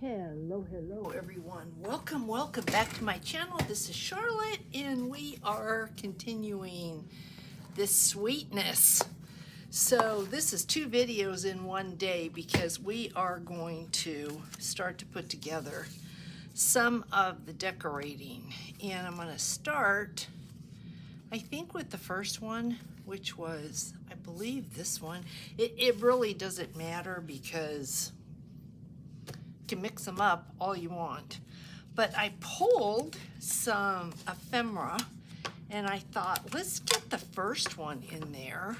Hello everyone. Welcome back to my channel. This is Charlotte and we are continuing this sweetness. So this is 2 videos in one day because we are going to start to put together some of the decorating. And I'm going to start, I think, with the first one, which was, I believe, this one. It really doesn't matter because can mix them up all you want. But I pulled some ephemera and I thought, let's get the first one in there.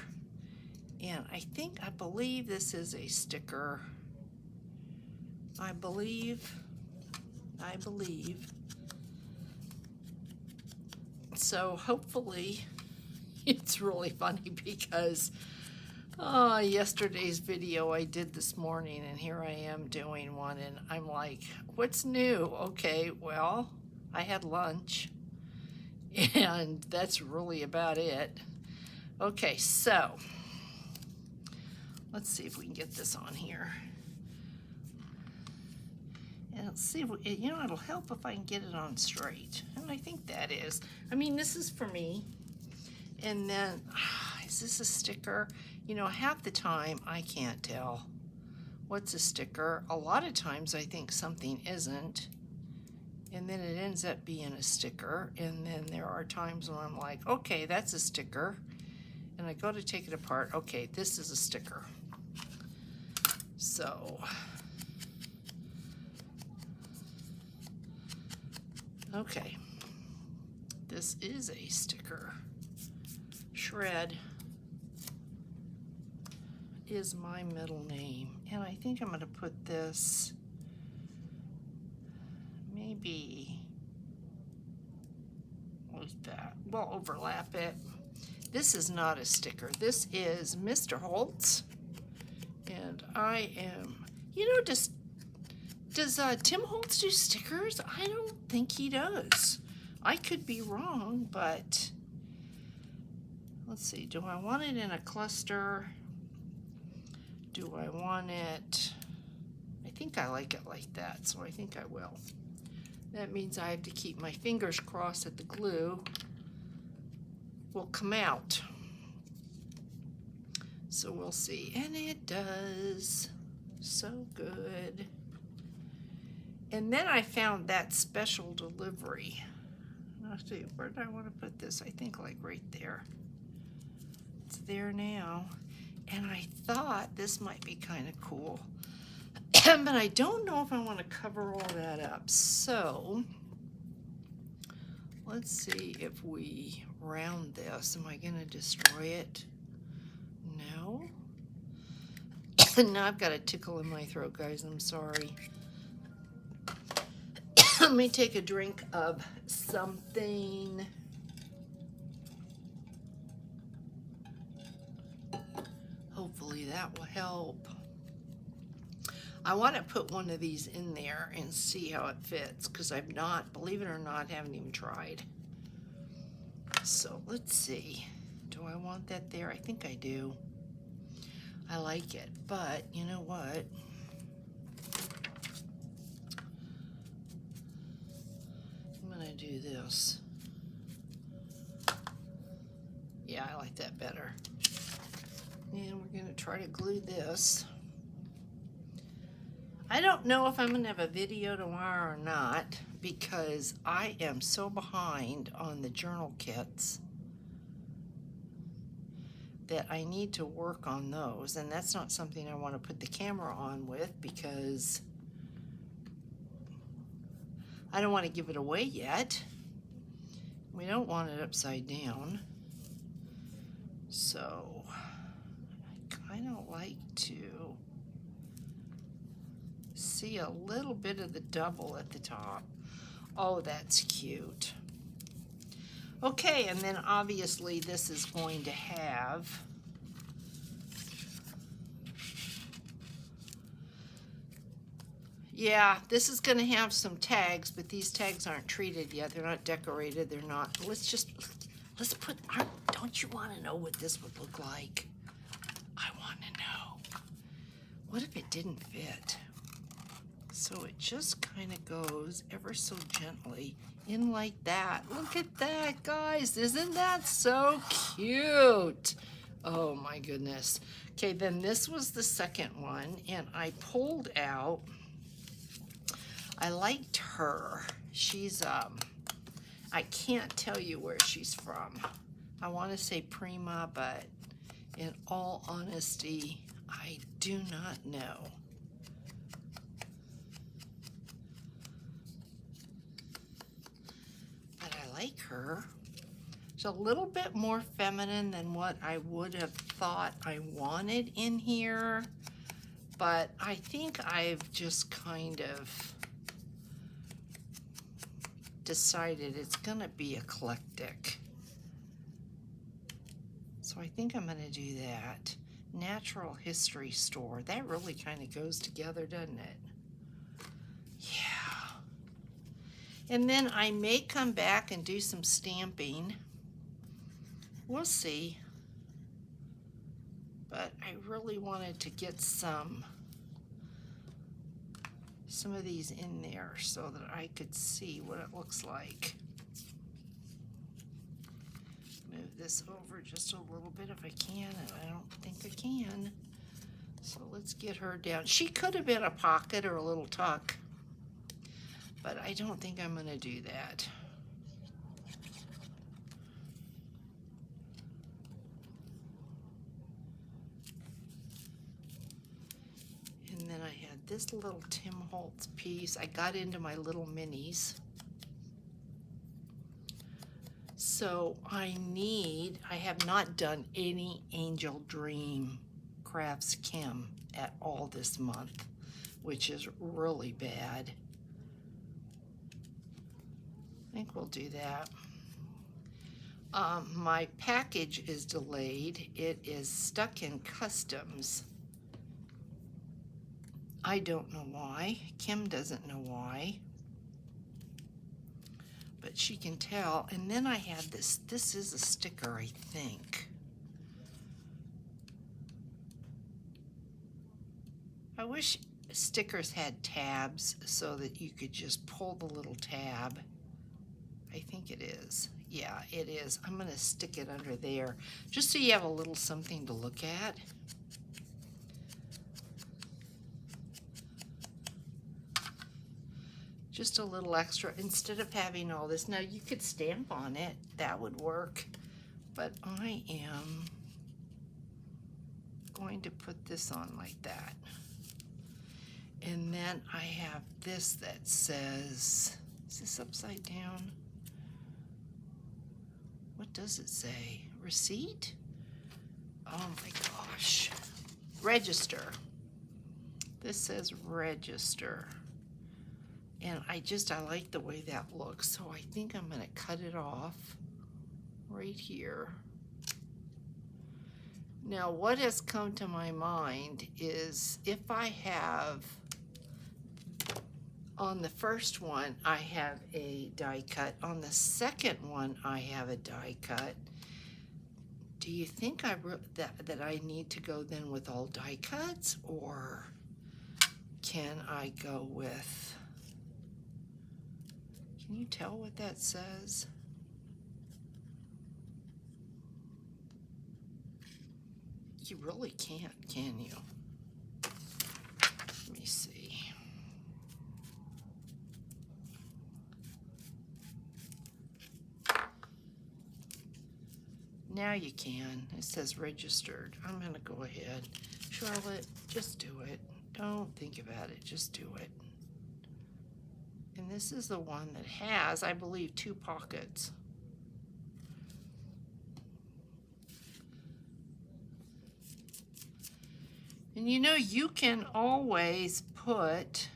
And I believe this is a sticker. I believe. So hopefully it's really funny because yesterday's video I did this morning, and here I am doing one, and I'm like, what's new? Okay, well, I had lunch, and that's really about it. Okay, so let's see if we can get this on here. And let's see if it'll help if I can get it on straight. And I think that is. I mean, this is for me. And then, is this a sticker? Half the time I can't tell what's a sticker. A lot of times I think something isn't, and then it ends up being a sticker. And then there are times when I'm like, okay, that's a sticker. And I go to take it apart. Okay, this is a sticker. So, okay, this is a sticker. Shred is my middle name, and I think I'm going to put this maybe like that. We'll overlap it. This is not a sticker. This is Mr. Holtz, and I am, does Tim Holtz do stickers? I don't think he does. I could be wrong, but let's see. Do I want it in a cluster? Do I want it? I think I like it like that, so I think I will. That means I have to keep my fingers crossed that the glue will come out. So we'll see. And it does. So good. And then I found that special delivery. Let's see, where do I want to put this? I think like right there. It's there now. And I thought this might be kind of cool. But I don't know if I want to cover all that up. So let's see if we round this. Am I going to destroy it? No. Now I've got a tickle in my throat, guys. I'm sorry. Let me take a drink of something. Hopefully that will help. I want to put one of these in there and see how it fits, because I've not, believe it or not, haven't even tried. So let's see. Do I want that there? I think I do. I like it, but you know what? I'm going to do this. Yeah, I like that better. And we're going to try to glue this. I don't know if I'm going to have a video tomorrow or not, because I am so behind on the journal kits that I need to work on those. And that's not something I want to put the camera on with, because I don't want to give it away yet. We don't want it upside down. So I kind of like to see a little bit of the double at the top. Oh, that's cute. Okay, and then obviously this is going to have this is going to have some tags, but these tags aren't treated yet. They're not decorated. They're not. Let's put, don't you want to know what this would look like? I want to know. What if it didn't fit? So it just kind of goes ever so gently in like that. Look at that, guys. Isn't that so cute? Oh my goodness. Okay, then this was the second one, and I pulled out, I liked her. She's, I can't tell you where she's from. I want to say Prima, but in all honesty, I do not know. But I like her. She's a little bit more feminine than what I would have thought I wanted in here, but I think I've just kind of decided it's gonna be eclectic. So I think I'm gonna do that. Natural History Store. That really kind of goes together, doesn't it? Yeah. And then I may come back and do some stamping. We'll see. But I really wanted to get some of these in there so that I could see what it looks like. Move this over just a little bit if I can, and I don't think I can. So let's get her down. She could have been a pocket or a little tuck, but I don't think I'm going to do that. And then I had this little Tim Holtz piece. I got into my little minis. So I have not done any Angel Dream Crafts Kim at all this month, which is really bad. I think we'll do that. My package is delayed. It is stuck in customs. I don't know why. Kim doesn't know why. But she can tell. And then I had this. This is a sticker, I think. I wish stickers had tabs so that you could just pull the little tab. I think it is. Yeah, it is. I'm going to stick it under there just so you have a little something to look at. Just a little extra instead of having all this. Now you could stamp on it, that would work, but I am going to put this on like that. And then I have this that says, is this upside down? What does it say? Receipt? Oh my gosh. Register. This says register. And I like the way that looks, so I think I'm going to cut it off right here. Now, what has come to my mind is if I have, on the first one, I have a die cut. On the second one, I have a die cut. Do you think that I need to go then with all die cuts, or can I go with... Can you tell what that says? You really can't, can you? Let me see. Now you can. It says registered. I'm going to go ahead. Charlotte, just do it. Don't think about it. Just do it. And this is the one that has, I believe, 2 pockets. And you know, you can always put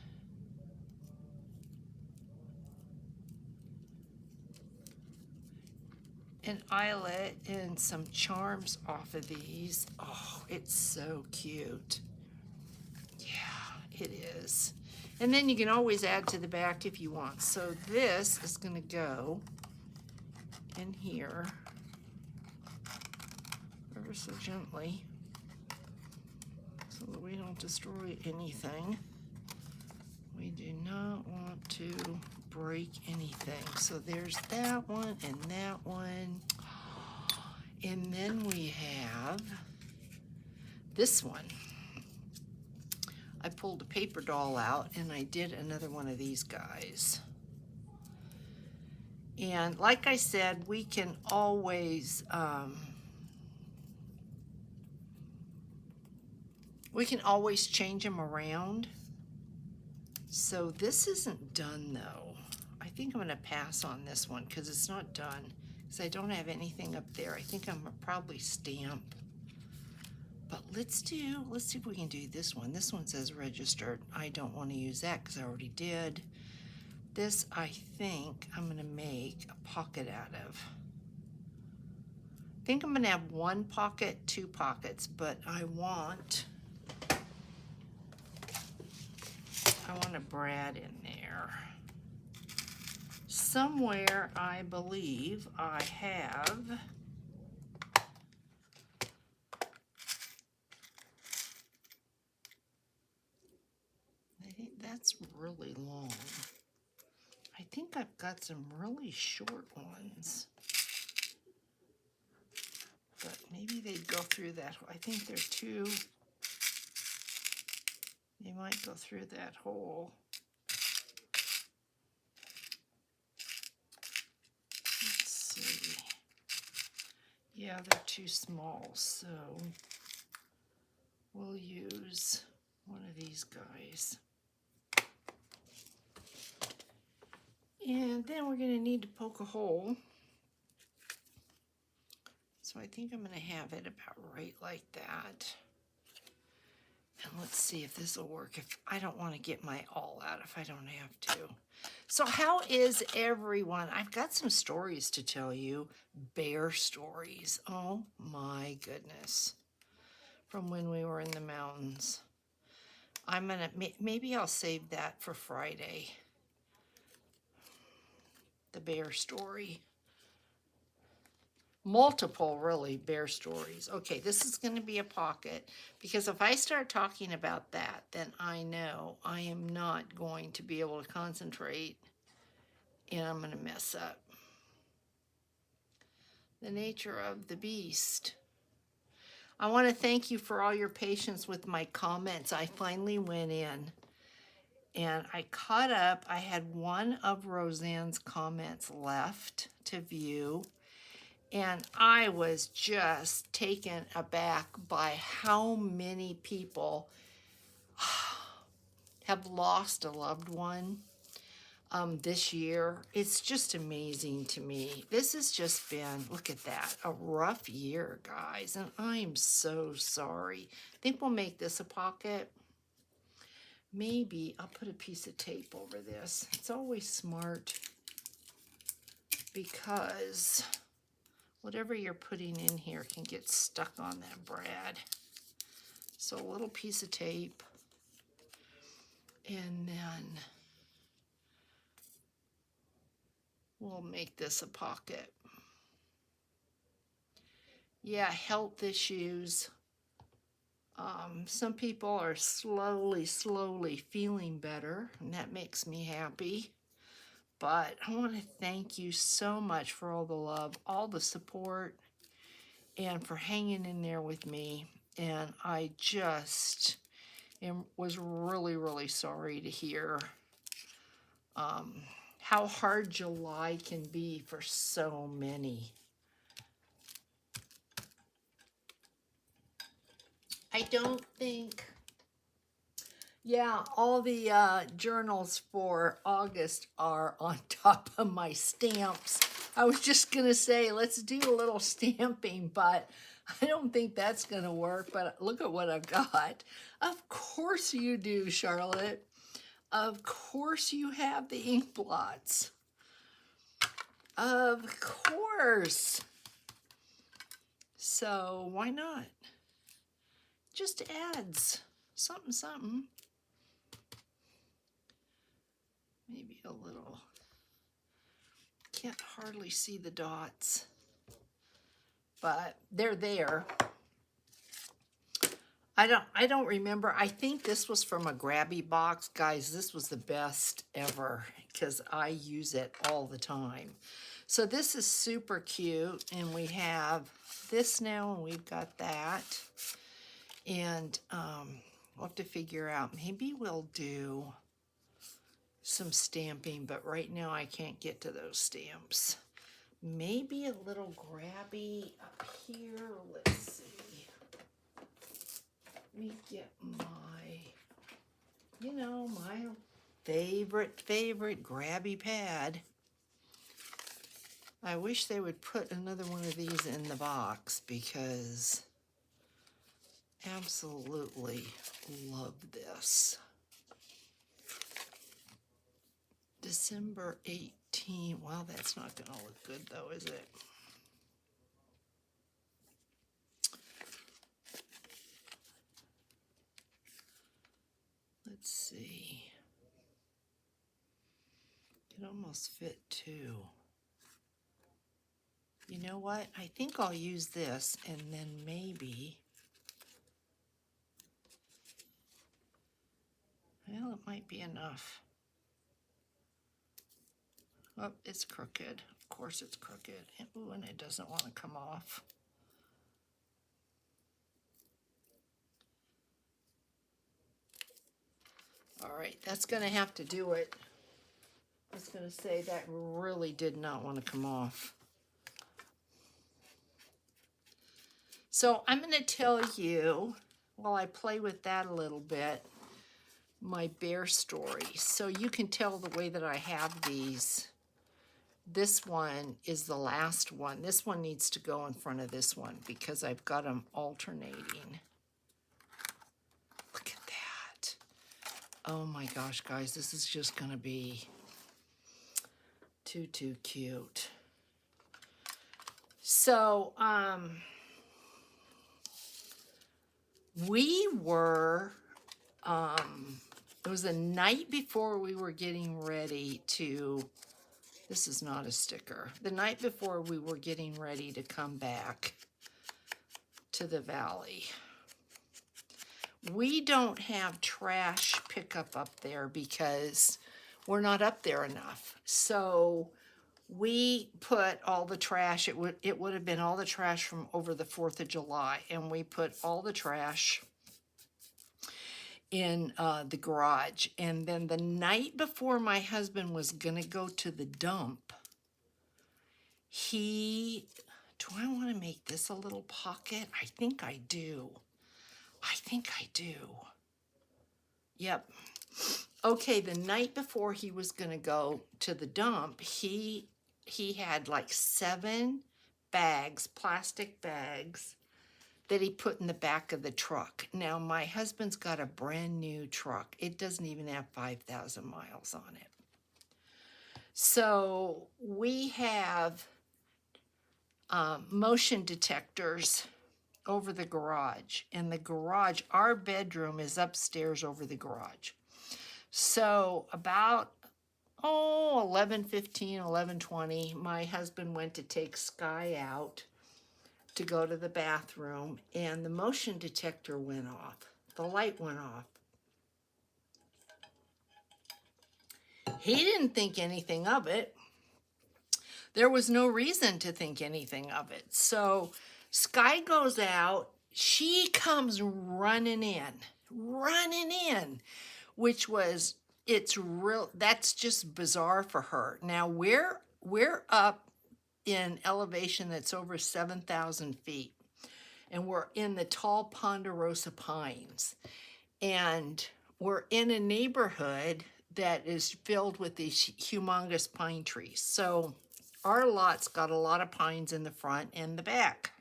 an eyelet and some charms off of these. Oh, it's so cute. Yeah, it is. And then you can always add to the back if you want. So this is going to go in here ever so gently so that we don't destroy anything We do not want to break anything. So there's that one and that one. And then we have this one. I pulled a paper doll out and I did another one of these guys. And like I said, we can always change them around. So this isn't done though. I think I'm gonna pass on this one because it's not done. Because I don't have anything up there. I think I'm gonna probably stamp. But let's see if we can do this one. This one says registered. I don't want to use that because I already did. This, I think I'm going to make a pocket out of. I think I'm going to have one pocket, two pockets, but I want a brad in there. Somewhere I believe I have that's really long. I think I've got some really short ones. But maybe they'd go through that. I think they're too, they might go through that hole. Let's see. Yeah, they're too small, so we'll use one of these guys. And then we're going to need to poke a hole. So I think I'm going to have it about right like that. And let's see if this will work. If I don't want to get my awl out if I don't have to. So how is everyone? I've got some stories to tell you. Bear stories. Oh my goodness. From when we were in the mountains. I'm going to, maybe I'll save that for Friday. The bear story. Multiple, really, bear stories. Okay, this is going to be a pocket, because if I start talking about that, then I know I am not going to be able to concentrate, and I'm going to mess up. The nature of the beast. I want to thank you for all your patience with my comments. I finally went in and I caught up. I had one of Roseanne's comments left to view, and I was just taken aback by how many people have lost a loved one this year. It's just amazing to me. This has just been, look at that, a rough year, guys, and I'm so sorry. I think we'll make this a pocket. Maybe I'll put a piece of tape over this. It's always smart because whatever you're putting in here can get stuck on that brad. So a little piece of tape, and then we'll make this a pocket. Yeah, health issues. Some people are slowly feeling better, and that makes me happy. But I want to thank you so much for all the love, all the support, and for hanging in there with me. And I just was really sorry to hear how hard July can be for so many. I don't think, yeah, all the journals for August are on top of my stamps. I was just going to say, let's do a little stamping, but I don't think that's going to work. But look at what I've got. Of course you do, Charlotte. Of course you have the ink blots. Of course. So why not? Just adds something. Maybe a little. Can't hardly see the dots, but they're there. I don't remember. I think this was from a Grabby box. Guys, this was the best ever because I use it all the time. So this is super cute, and we have this now, and we've got that. And we'll have to figure out, maybe we'll do some stamping, but right now I can't get to those stamps. Maybe a little Grabby up here. Let's see. Let me get my, you know, my favorite Grabby pad. I wish they would put another one of these in the box because absolutely love this. December 18. Well, that's not going to look good though, is it? Let's see. It almost fit too. You know what? I think I'll use this, and then maybe, well, it might be enough. Oh, it's crooked. Of course it's crooked. Ooh, and it doesn't want to come off. All right, that's going to have to do it. I was going to say that really did not want to come off. So I'm going to tell you, while I play with that a little bit, my bear story. So you can tell the way that I have these. This one is the last one. This one needs to go in front of this one because I've got them alternating. Look at that. Oh my gosh, guys, this is just going to be too cute. So, we were, it was the night before we were getting ready to, this is not a sticker, the night before we were getting ready to come back to the valley. We don't have trash pickup up there because we're not up there enough. So we put all the trash, it would have been all the trash from over the 4th of July, and we put all the trash in the garage. And then the night before my husband was gonna go to the dump, do I want to make this a little pocket? I think I do. Yep. Okay, the night before he was gonna go to the dump, he had like 7 bags, plastic bags, that he put in the back of the truck. Now, my husband's got a brand new truck. It doesn't even have 5,000 miles on it. So we have motion detectors over the garage. And the garage, our bedroom is upstairs over the garage. So about 11:15, 11:20, my husband went to take Sky out to go to the bathroom, and the motion detector went off. The light went off. He didn't think anything of it. There was no reason to think anything of it. So Sky goes out. She comes running in, which was, that's just bizarre for her. Now we're up in elevation that's over 7,000 feet, and we're in the tall Ponderosa pines, and we're in a neighborhood that is filled with these humongous pine trees. So our lot's got a lot of pines in the front and the back,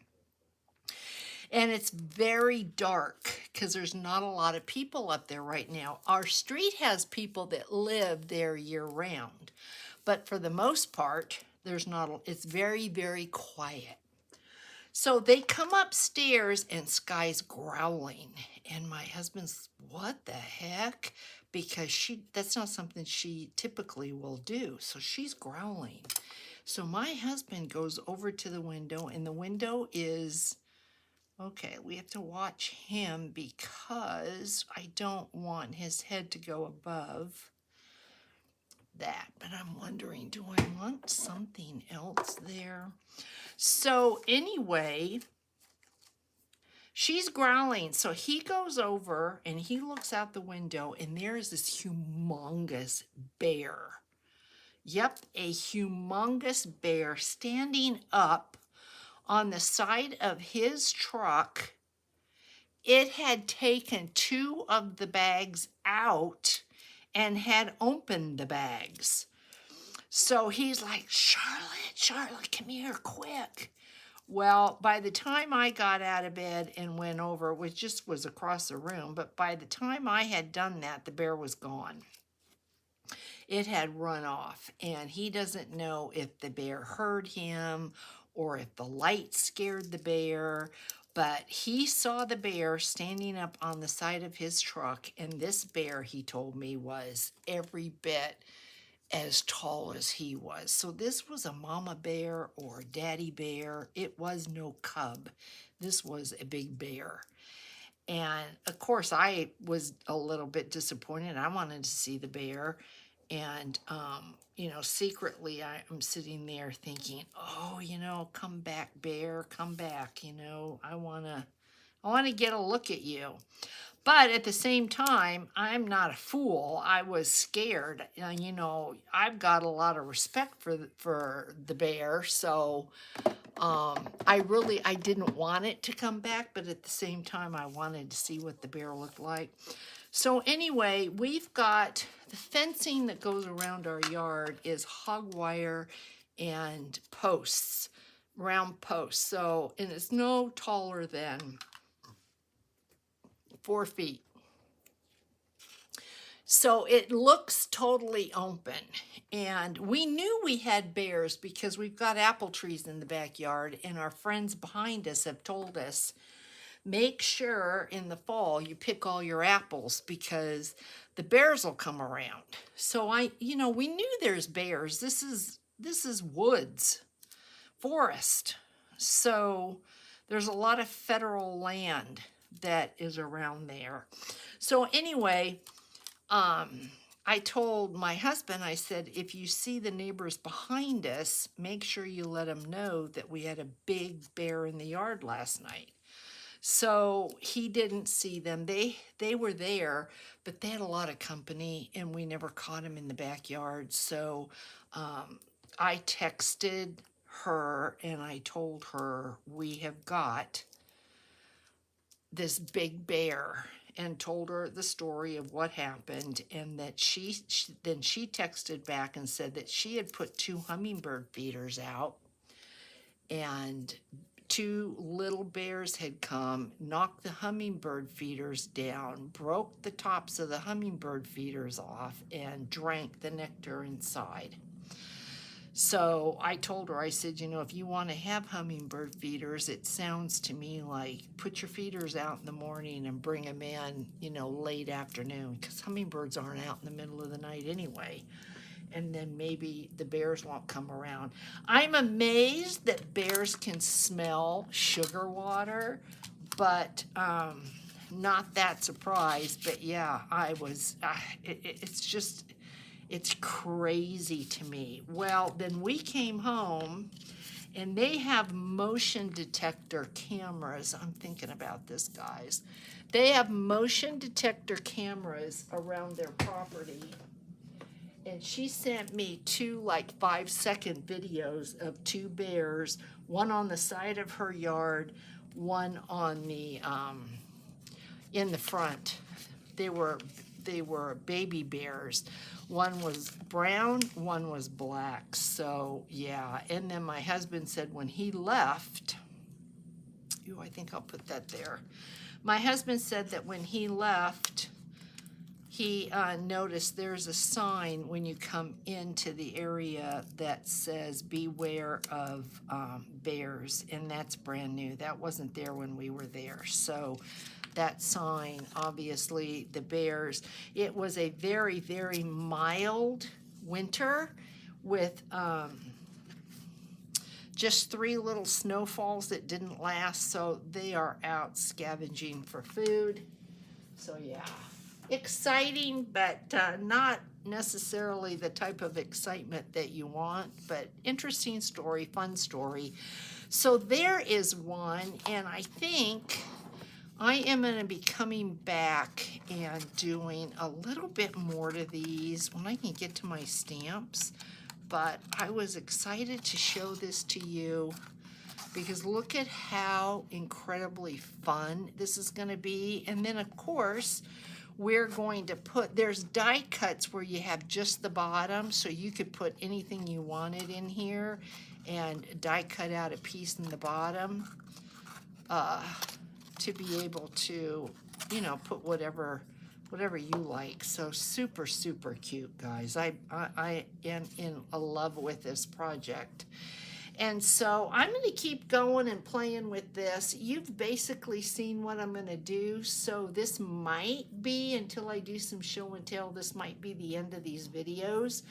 and it's very dark because there's not a lot of people up there right now. Our street has people that live there year round, but for the most part, there's not, it's very quiet. So they come upstairs and Sky's growling, and my husband's, what the heck? Because that's not something she typically will do. So she's growling. So my husband goes over to the window, and the window is, Okay, we have to watch him because I don't want his head to go above that. But I'm wondering, do I want something else there? So anyway, she's growling. So he goes over and he looks out the window, and there is this humongous bear. Yep, a humongous bear standing up on the side of his truck. It had taken 2 of the bags out and had opened the bags. So he's like, Charlotte, come here quick. Well, by the time I got out of bed and went over, which just was across the room, but by the time I had done that, the bear was gone. It had run off, and he doesn't know if the bear heard him or if the light scared the bear, but he saw the bear standing up on the side of his truck, and this bear, he told me, was every bit as tall as he was. So this was a mama bear or a daddy bear. It was no cub. This was a big bear. And of course, I was a little bit disappointed. I wanted to see the bear. And, secretly I'm sitting there thinking, oh, come back, bear, come back. I want to get a look at you. But at the same time, I'm not a fool. I was scared. I've got a lot of respect for the bear. So I didn't want it to come back, but at the same time, I wanted to see what the bear looked like. So anyway, we've got the fencing that goes around our yard is hog wire and posts, round posts. So, and it's no taller than 4 feet. So it looks totally open. And we knew we had bears because we've got apple trees in the backyard, and our friends behind us have told us, make sure in the fall you pick all your apples because the bears will come around. So we knew there's bears. This is woods, forest. So there's a lot of federal land that is around there. So anyway, I told my husband, I said, if you see the neighbors behind us, make sure you let them know that we had a big bear in the yard last night. So he didn't see them. They were there, but they had a lot of company, and we never caught him in the backyard. So I texted her, and I told her we have got this big bear, and told her the story of what happened, and that she texted back and said that she had put 2 hummingbird feeders out, and 2 little bears had come, knocked the hummingbird feeders down, broke the tops of the hummingbird feeders off, and drank the nectar inside. So I told her, I said, if you want to have hummingbird feeders, it sounds to me like put your feeders out in the morning and bring them in, late afternoon, because hummingbirds aren't out in the middle of the night anyway. And then maybe the bears won't come around. I'm amazed that bears can smell sugar water, but not that surprised. But yeah, I was, it's crazy to me. Well, then we came home, and they have motion detector cameras. I'm thinking about this, guys. They have motion detector cameras around their property. And she sent me 2 5-second videos of 2 bears, one on the side of her yard, one on the in the front. They were baby bears. One was brown, one was black. So yeah, and then my husband said when he left, I think I'll put that there. My husband said that when he left, he noticed there's a sign when you come into the area that says beware of bears, and that's brand new. That wasn't there when we were there. So that sign, obviously the bears, it was a very, very mild winter with just 3 little snowfalls that didn't last, so they are out scavenging for food. So yeah, exciting, but not necessarily the type of excitement that you want, but interesting story, fun story. So there is one, and I think I am going to be coming back and doing a little bit more to these when I can get to my stamps. But I was excited to show this to you because look at how incredibly fun this is going to be. And then of course, we're going to put, there's die cuts where you have just the bottom, so you could put anything you wanted in here and die cut out a piece in the bottom to be able to, you know, put whatever you like. So super, super cute, guys. I am in love with this project. And so I'm going to keep going and playing with this. You've basically seen what I'm going to do. So this might be, until I do some show and tell, this might be the end of these videos.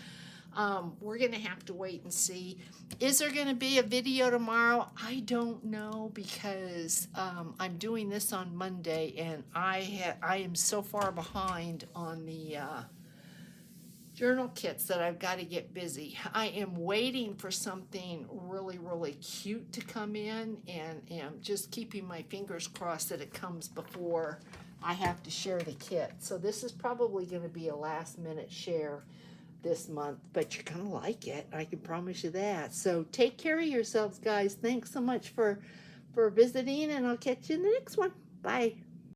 We're going to have to wait and see. Is there going to be a video tomorrow? I don't know, because I'm doing this on Monday, and I am so far behind on the journal kits that I've got to get busy. I am waiting for something really, really cute to come in, and am just keeping my fingers crossed that it comes before I have to share the kit. So this is probably going to be a last minute share this month, but you're gonna like it, I can promise you that. So take care of yourselves, guys. Thanks so much for visiting, and I'll catch you in the next one. Bye.